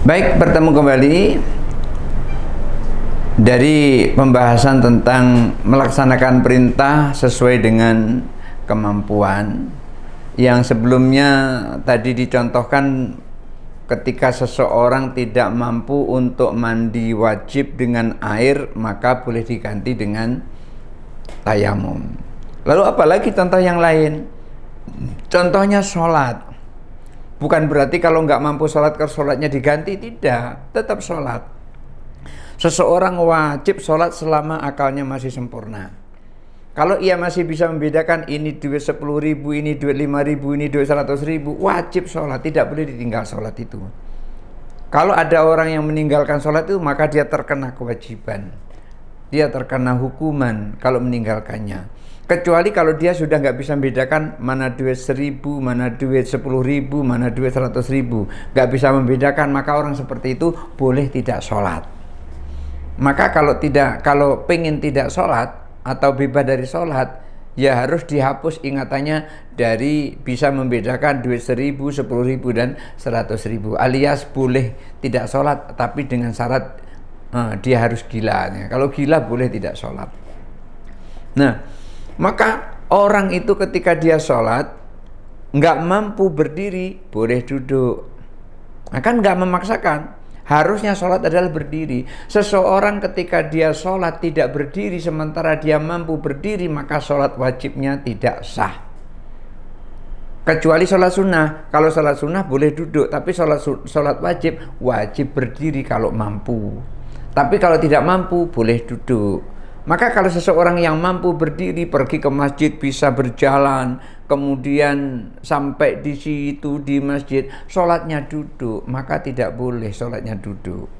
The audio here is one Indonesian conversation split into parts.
Baik, bertemu kembali dari pembahasan tentang melaksanakan perintah sesuai dengan kemampuan. Yang sebelumnya tadi dicontohkan ketika seseorang tidak mampu untuk mandi wajib dengan air, maka boleh diganti dengan tayamum. Lalu apalagi contoh yang lain? Contohnya sholat. Bukan berarti kalau nggak mampu sholat, kalau sholatnya diganti, tidak, tetap sholat. Seseorang wajib sholat selama akalnya masih sempurna. Kalau ia masih bisa membedakan ini duit 10.000, ini duit 5.000, ini duit 100.000, wajib sholat, tidak boleh ditinggal sholat itu. Kalau ada orang yang meninggalkan sholat itu, maka dia terkena kewajiban, dia terkena hukuman kalau meninggalkannya. Kecuali kalau dia sudah nggak bisa membedakan mana duit 1.000, mana duit 10.000, mana duit 100.000, nggak bisa membedakan, maka orang seperti itu boleh tidak sholat. Maka kalau pengen tidak sholat atau bebas dari sholat, ya harus dihapus ingatannya dari bisa membedakan duit 1.000, 10.000 dan 100.000, alias boleh tidak sholat tapi dengan syarat dia harus gila. Kalau gila boleh tidak sholat. Nah, maka orang itu ketika dia sholat nggak mampu berdiri, boleh duduk. Nah, kan nggak memaksakan. Harusnya sholat adalah berdiri. Seseorang ketika dia sholat tidak berdiri sementara dia mampu berdiri, maka sholat wajibnya tidak sah. Kecuali sholat sunnah. Kalau sholat sunnah boleh duduk, tapi sholat wajib berdiri kalau mampu. Tapi kalau tidak mampu boleh duduk. Maka kalau seseorang yang mampu berdiri pergi ke masjid bisa berjalan, kemudian sampai di situ di masjid sholatnya duduk, maka tidak boleh sholatnya duduk.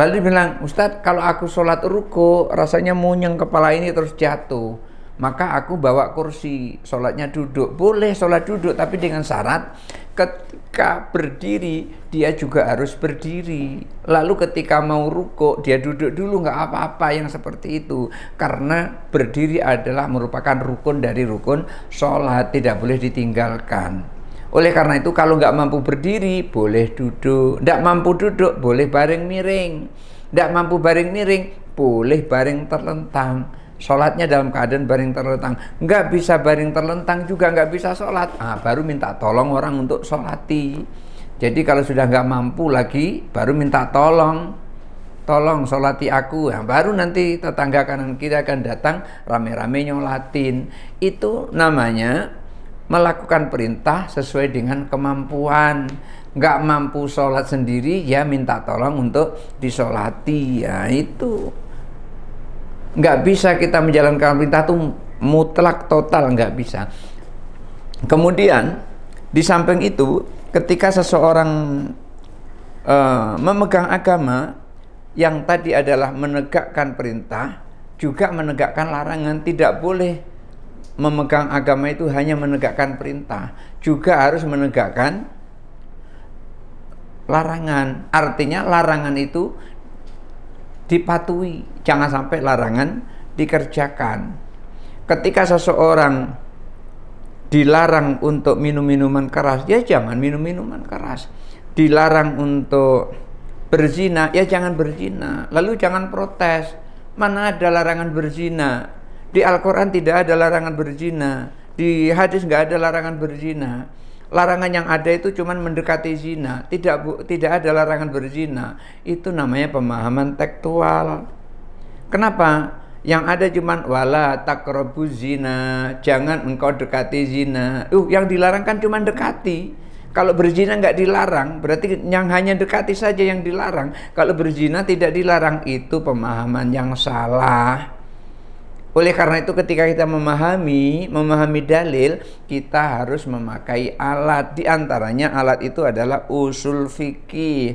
Lalu dia bilang, Ustadz, kalau aku sholat ruku rasanya munyeng kepala ini terus jatuh, maka aku bawa kursi, sholatnya duduk. Boleh sholat duduk, tapi dengan syarat ketika berdiri dia juga harus berdiri. Lalu ketika mau ruku dia duduk dulu, nggak apa-apa yang seperti itu, karena berdiri adalah merupakan rukun dari rukun sholat, tidak boleh ditinggalkan. Oleh karena itu kalau nggak mampu berdiri boleh duduk, nggak mampu duduk boleh baring miring, nggak mampu baring miring boleh baring terlentang. Sholatnya dalam keadaan baring terlentang. Nggak bisa baring terlentang juga nggak bisa sholat, baru minta tolong orang untuk sholati. Jadi kalau sudah nggak mampu lagi, baru minta tolong sholati aku. Baru nanti tetangga kanan kiri akan datang rame-rame nyolatin. Itu namanya melakukan perintah sesuai dengan kemampuan. Nggak mampu sholat sendiri, ya minta tolong untuk disolati. Ya itu nggak bisa kita menjalankan perintah itu mutlak total, nggak bisa. Kemudian di samping itu, ketika seseorang memegang agama yang tadi adalah menegakkan perintah juga menegakkan larangan, tidak boleh memegang agama itu hanya menegakkan perintah, juga harus menegakkan larangan. Artinya larangan itu dipatuhi, jangan sampai larangan dikerjakan. Ketika seseorang dilarang untuk minum minuman keras, ya jangan minum minuman keras. Dilarang untuk berzina, ya jangan berzina. Lalu jangan protes, mana ada larangan berzina? Di Al-Quran tidak ada larangan berzina, di hadis nggak ada larangan berzina. Larangan yang ada itu cuma mendekati zina, tidak ada larangan berzina. Itu namanya pemahaman tekstual. Kenapa? Yang ada cuma wala taqrabuz zina, jangan engkau dekati zina. Yang dilarang kan cuma dekati. Kalau berzina nggak dilarang, berarti yang hanya dekati saja yang dilarang. Kalau berzina tidak dilarang, itu pemahaman yang salah. Oleh karena itu ketika kita memahami dalil, kita harus memakai alat. Di antaranya alat itu adalah usul fikih.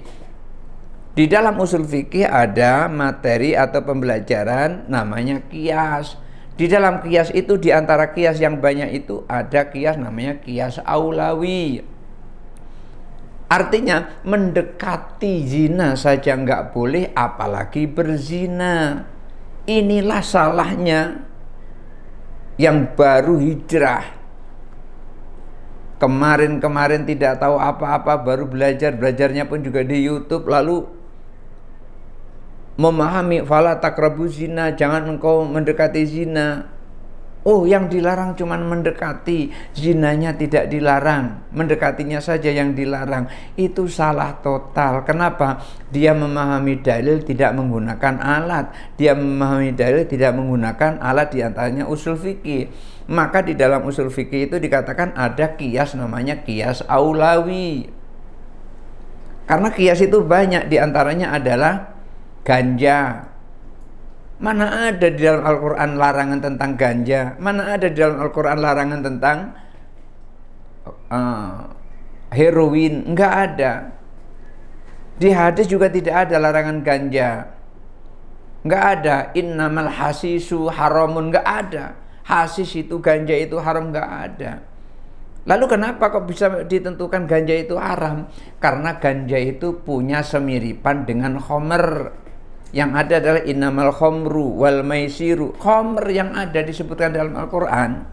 Di dalam usul fikih ada materi atau pembelajaran namanya qiyas. Di dalam qiyas itu, di antara qiyas yang banyak itu ada qiyas namanya qiyas aulawi. Artinya mendekati zina saja nggak boleh, apalagi berzina. Inilah salahnya yang baru hijrah. kemarin tidak tahu apa-apa, baru belajarnya pun juga di YouTube, lalu memahami fala taqrabu zina, jangan engkau mendekati zina. Oh, yang dilarang cuma mendekati, zinanya tidak dilarang, mendekatinya saja yang dilarang. Itu salah total. Kenapa? Dia memahami dalil tidak menggunakan alat. Dia memahami dalil tidak menggunakan alat, diantaranya usul fikih. Maka di dalam usul fikih itu dikatakan ada kias, namanya kias aulawi. Karena kias itu banyak, diantaranya adalah ganja. Mana ada di dalam Al-Quran larangan tentang ganja? Mana ada di dalam Al-Quran larangan tentang heroin? Enggak ada. Di hadis juga tidak ada larangan ganja. Enggak ada. Innamal hasisu haramun. Enggak ada. Hasis itu, ganja itu haram, enggak ada. Lalu kenapa kok bisa ditentukan ganja itu haram? Karena ganja itu punya semiripan dengan khamr. Yang ada adalah innamal khamru wal maisiru. Khamr yang ada disebutkan dalam Al-Quran.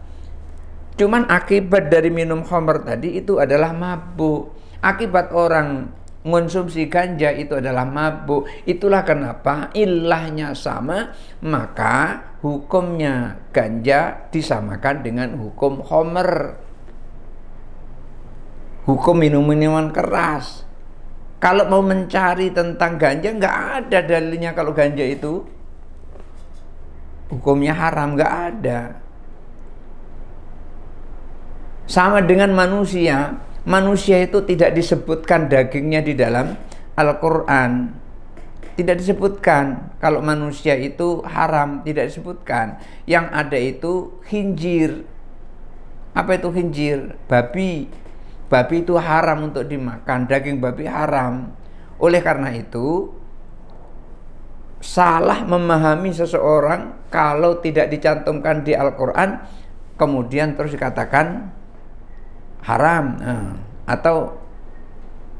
Cuman akibat dari minum khamr tadi itu adalah mabuk. Akibat orang mengonsumsi ganja itu adalah mabuk. Itulah kenapa ilahnya sama, maka hukumnya ganja disamakan dengan hukum khamr. Hukum minuman keras. Kalau mau mencari tentang ganja, nggak ada dalilnya kalau ganja itu hukumnya haram, nggak ada. Sama dengan manusia. Manusia itu tidak disebutkan dagingnya di dalam Al-Quran. Tidak disebutkan kalau manusia itu haram, tidak disebutkan. Yang ada itu khinjir. Apa itu khinjir? Babi. Babi itu haram untuk dimakan, daging babi haram. Oleh karena itu, salah memahami seseorang kalau tidak dicantumkan di Al-Quran, kemudian terus dikatakan haram, atau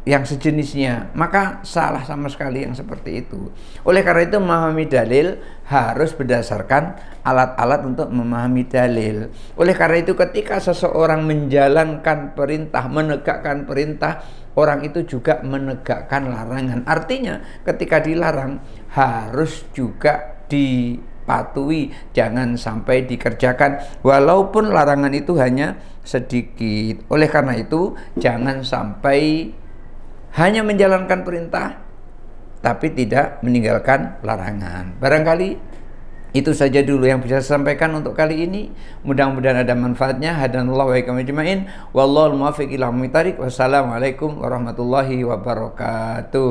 yang sejenisnya, maka salah sama sekali yang seperti itu. Oleh karena itu memahami dalil harus berdasarkan alat-alat untuk memahami dalil. Oleh karena itu ketika seseorang menjalankan perintah, menegakkan perintah, orang itu juga menegakkan larangan. Artinya ketika dilarang harus juga dipatuhi, jangan sampai dikerjakan walaupun larangan itu hanya sedikit. Oleh karena itu jangan sampai hanya menjalankan perintah tapi tidak meninggalkan larangan. Barangkali itu saja dulu yang bisa saya sampaikan untuk kali ini. Mudah-mudahan ada manfaatnya. Hadanallahu wa iyyakum ajmain. Wallahul muwaffiq ila aqwamit thoriq. Wassalamualaikum warahmatullahi wabarakatuh.